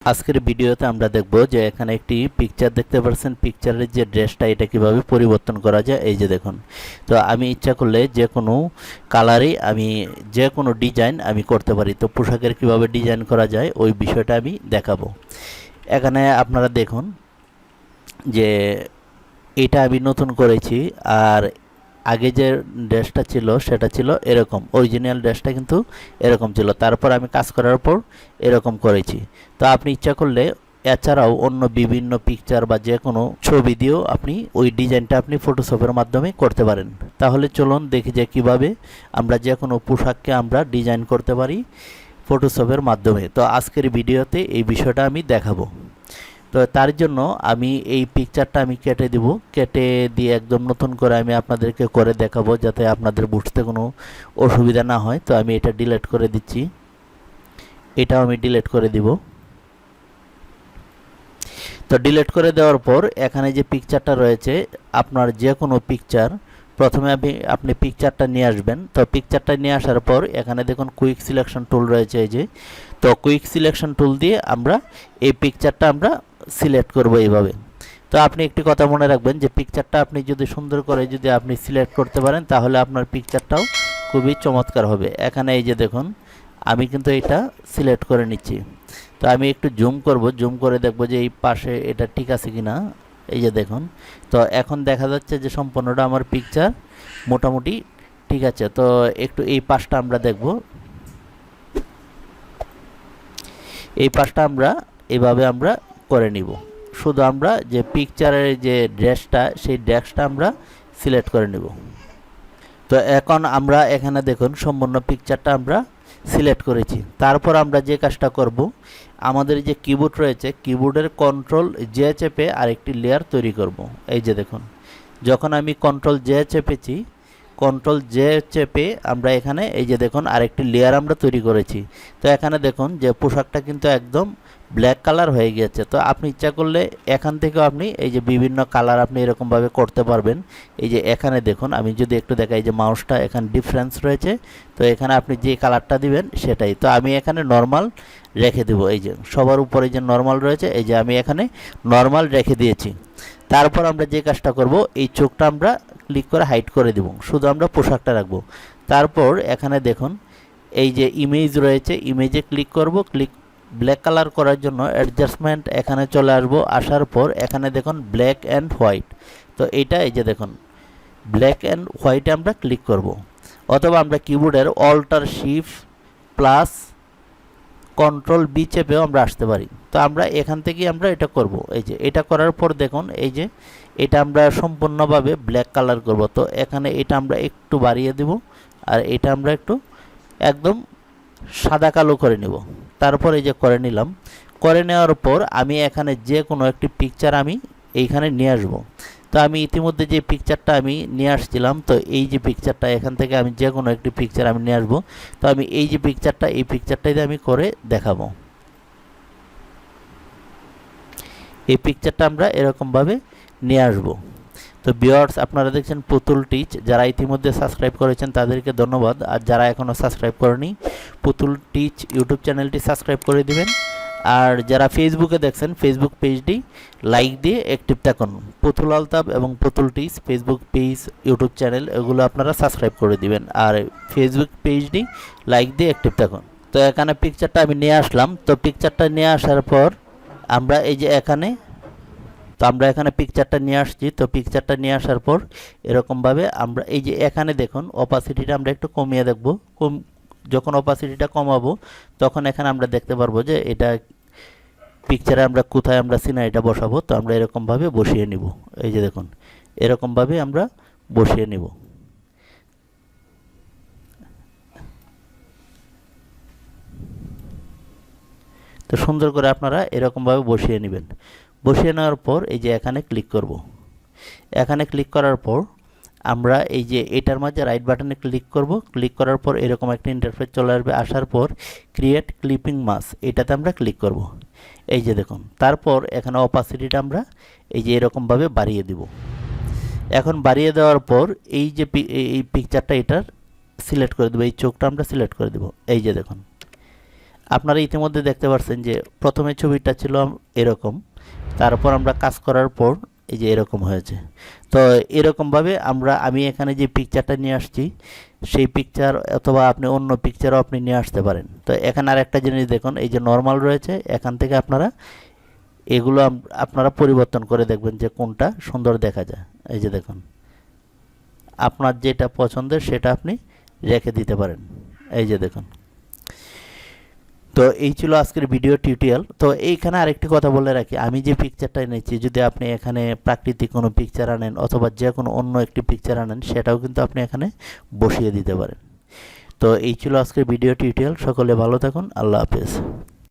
আজকের ভিডিওতে আমরা দেখব যে এখানে একটি পিকচার দেখতে পাচ্ছেন। পিকচারের যে ড্রেসটা এটা কিভাবে পরিবর্তন করা যায়। এই যে দেখুন, তো আমি ইচ্ছা করলে যে কোনো কালারে আমি যে কোনো ডিজাইন আমি করতে পারি। তো পোশাকের কিভাবে ডিজাইন করা যায় ওই বিষয়টা আমি দেখাবো। এখানে আপনারা দেখুন যে এটা আমি নতুন করেছি, আর আগে যে ড্রেসটা ছিল সেটা ছিল এরকম, অরিজিনাল ড্রেসটা কিন্তু এরকম ছিল। তারপর আমি কাজ করার পর এরকম করেছি। তো আপনি ইচ্ছা করলে এছাড়াও অন্য বিভিন্ন পিকচার বা যে কোনো ছবি দিয়েও আপনি ওই ডিজাইনটা আপনি ফটোশপের মাধ্যমে করতে পারেন। তাহলে চলুন দেখি যে কিভাবে আমরা যে কোনো পোশাককে আমরা ডিজাইন করতে পারি ফটোশপের মাধ্যমে। তো আজকের ভিডিওতে এই বিষয়টা আমি দেখাবো। তো তার জন্য আমি এই পিকচারটা আমি কেটে দিব, কেটে দিয়ে একদম নতুন করে আমি আপনাদেরকে করে দেখাবো যাতে আপনাদের বুঝতে কোনো অসুবিধা না হয়। তো আমি এটা ডিলিট করে দিচ্ছি, এটাও আমি ডিলিট করে দিব। তো ডিলিট করে দেওয়ার পর এখানে যে পিকচারটা রয়েছে আপনার যে কোনো পিকচার, প্রথমে আপনি পিকচারটা নিয়ে আসবেন। তো পিকচারটা নিয়ে আসার পর এখানে দেখুন কুইক সিলেকশন টুল রয়েছে এই যে। তো কুইক সিলেকশন টুল দিয়ে আমরা এই পিকচারটা আমরা সিলেক্ট করব এইভাবে। তো আপনি একটি কথা মনে রাখবেন যে পিকচারটা আপনি যদি সুন্দর করে যদি আপনি সিলেক্ট করতে পারেন তাহলে আপনার পিকচারটাও খুবই চমৎকার হবে। এখানে এই যে দেখুন আমি কিন্তু এটা সিলেক্ট করে নিচ্ছি। তো আমি একটু জুম করব, জুম করে দেখব যে এই পাশে এটা ঠিক আছে কিনা। এই যে দেখুন, তো এখন দেখা যাচ্ছে যে সম্পূর্ণটা আমার পিকচার মোটামুটি ঠিক আছে। তো একটু এই পাশটা আমরা দেখব, এই পাশটা আমরা এভাবে আমরা করে নিব। শুধু আমরা যে পিকচারের যে ড্রেসটা সেই ড্রেসটা আমরা সিলেক্ট করে নেব। তো এখন আমরা এখানে দেখুন সম্পূর্ণ পিকচারটা আমরা সিলেক্ট করেছি। তারপর আমরা যে কাজটা করব, আমাদের যে কিবোর্ড রয়েছে কিবোর্ডের কন্ট্রোল জে চেপে আরেকটি লেয়ার তৈরি করব। এই যে দেখুন, যখন আমি কন্ট্রোল জে চেপেছি, কন্ট্রোল জে চেপে আমরা এখানে এই যে দেখুন আরেকটি লেয়ার আমরা তৈরি করেছি। তো এখানে দেখুন যে পোশাকটা কিন্তু একদম ব্ল্যাক কালার হয়ে গিয়েছে। তো আপনি ইচ্ছা করলে এখান থেকেও আপনি এই যে বিভিন্ন কালার আপনি এরকমভাবে করতে পারবেন। এই যে এখানে দেখুন আমি যদি একটু দেখাই যে মাউসটা এখানে ডিফারেন্স রয়েছে। তো এখানে আপনি যে কালারটা দিবেন সেটাই। তো আমি এখানে নর্মাল রেখে দেব। এই যে সবার উপরে যে নর্মাল রয়েছে এই যে আমি এখানে নর্মাল রেখে দিয়েছি। তারপর আমরা যে কাজটা করব, এই চোখটা আমরা ক্লিক করে হাইড করে দেব, শুধু আমরা পোশাকটা রাখবো। তারপর এখানে দেখুন এই যে ইমেজ রয়েছে, ইমেজে ক্লিক করব। ক্লিক ব্ল্যাক কালার করার জন্য অ্যাডজাস্টমেন্ট এখানে চলে আসবো। আসার পর এখানে দেখুন ব্ল্যাক অ্যান্ড হোয়াইট। তো এইটা এই যে দেখুন ব্ল্যাক অ্যান্ড হোয়াইটে আমরা ক্লিক করব। অথবা আমরা কিবোর্ডের alt shift plus control B চেপেও আমরা আসতে পারি। তো আমরা এখান থেকেই আমরা এটা করব। এই যে এটা করার পর দেখুন এই যে এটা আমরা সম্পূর্ণভাবে ব্ল্যাক কালার করব। তো এখানে এটা আমরা একটু বাড়িয়ে দেব, আর এটা আমরা একটু একদম সাদা কালো করে নেব। তারপর এই যে করে নিলাম। করে নেওয়ার পর আমি এখানে যে কোনো একটি পিকচার আমি এইখানে নিয়ে আসব। তো আমি ইতিমধ্যে যে পিকচারটা আমি নিয়ে আসছিলাম, তো এই যে পিকচারটা এখান থেকে আমি যে কোনো একটি পিকচার আমি নিয়ে আসব। তো আমি এই যে পিকচারটা এই পিকচারটাই আমি করে দেখাবো। এই পিকচারটা আমরা এরকমভাবে নিয়ে আসব। তো ভিউয়ার্স আপনারা দেখছেন পুতুল টিচ। যারা ইতিমধ্যে সাবস্ক্রাইব করেছেন তাদেরকে ধন্যবাদ, আর যারা এখনও সাবস্ক্রাইব করেনি পুতুল টিচ ইউটিউব চ্যানেলটি সাবস্ক্রাইব করে দিবেন। আর যারা ফেসবুকে দেখছেন ফেসবুক পেজটি লাইক দিয়ে অ্যাক্টিভ থাকুন। পুতুল আলতাব এবং পুতুল teach Facebook page YouTube channel এগুলো আপনারা সাবস্ক্রাইব করে দিবেন, আর ফেসবুক পেজটি লাইক দিয়ে অ্যাক্টিভ থাকুন। তো এখানে পিকচারটা আমি নিয়ে আসলাম। তো পিকচারটা নিয়ে আসার পর আমরা এই যে এখানে, তো আমরা এখানে পিকচারটা নিয়ে আসছি। তো পিকচারটা নিয়ে আসার পর এরকমভাবে আমরা এই যে এখানে দেখুন অপাসিটিটা আমরা একটু কমিয়ে দেখব। যখন অপাসিটিটা কমাবো তখন এখানে আমরা দেখতে পারবো যে এটা পিকচারে আমরা কোথায় আমরা সিনারিটা বসাবো। তো আমরা এরকমভাবে বসিয়ে নিব। এই যে দেখুন এরকমভাবে আমরা বসিয়ে নিব। তো সুন্দর করে আপনারা এরকমভাবে বসিয়ে নেবেন। বসিয়ে নেওয়ার পর এই যে এখানে ক্লিক করব। এখানে ক্লিক করার পর আমরা এই যে এটার মাঝে রাইট বাটনে ক্লিক করব। ক্লিক করার পর এরকম একটা ইন্টারফেস চলে আসবে। আসার পর ক্রিয়েট ক্লিপিং মাস্ক এটাতে আমরা ক্লিক করব। এই যে দেখুন তারপর এখানে অপাসিটিটা আমরা এই যে এরকমভাবে বাড়িয়ে দিব। এখন বাড়িয়ে দেওয়ার পর এই যে এই পিকচারটা এটার সিলেক্ট করে দেবো, এই চোখটা আমরা সিলেক্ট করে দেব। এই যে দেখুন আপনারা ইতিমধ্যে দেখতে পাচ্ছেন যে প্রথমে ছবিটা ছিল এরকম, তারপর আমরা কাজ করার পর এই যে এরকম হয়েছে। তো এরকমভাবে আমি এখানে যে পিকচারটা নিয়ে আসছি সেই পিকচার অথবা আপনি অন্য পিকচারও আপনি নিয়ে আসতে পারেন। তো এখানে আরেকটা জিনিস দেখুন, এই যে নর্মাল রয়েছে, এখান থেকে আপনারা এগুলো আপনারা পরিবর্তন করে দেখবেন যে কোনটা সুন্দর দেখা যায়। এই যে দেখুন, আপনার যেটা পছন্দের সেটা আপনি রেখে দিতে পারেন। এই যে দেখুন। তো এই ছিল আজকের ভিডিও টিউটোরিয়াল। তো এইখানে আরেকটি কথা বলে রাখি, আমি যে পিকচারটা এনেছি যদি আপনি এখানে প্রাকৃতিক কোনো পিকচার আনেন অথবা যে কোনো অন্য একটি পিকচার আনেন সেটাও কিন্তু আপনি এখানে বসিয়ে দিতে পারেন। তো এই ছিল আজকের ভিডিও টিউটোরিয়াল। সকলে ভালো থাকুন। আল্লাহ হাফেজ।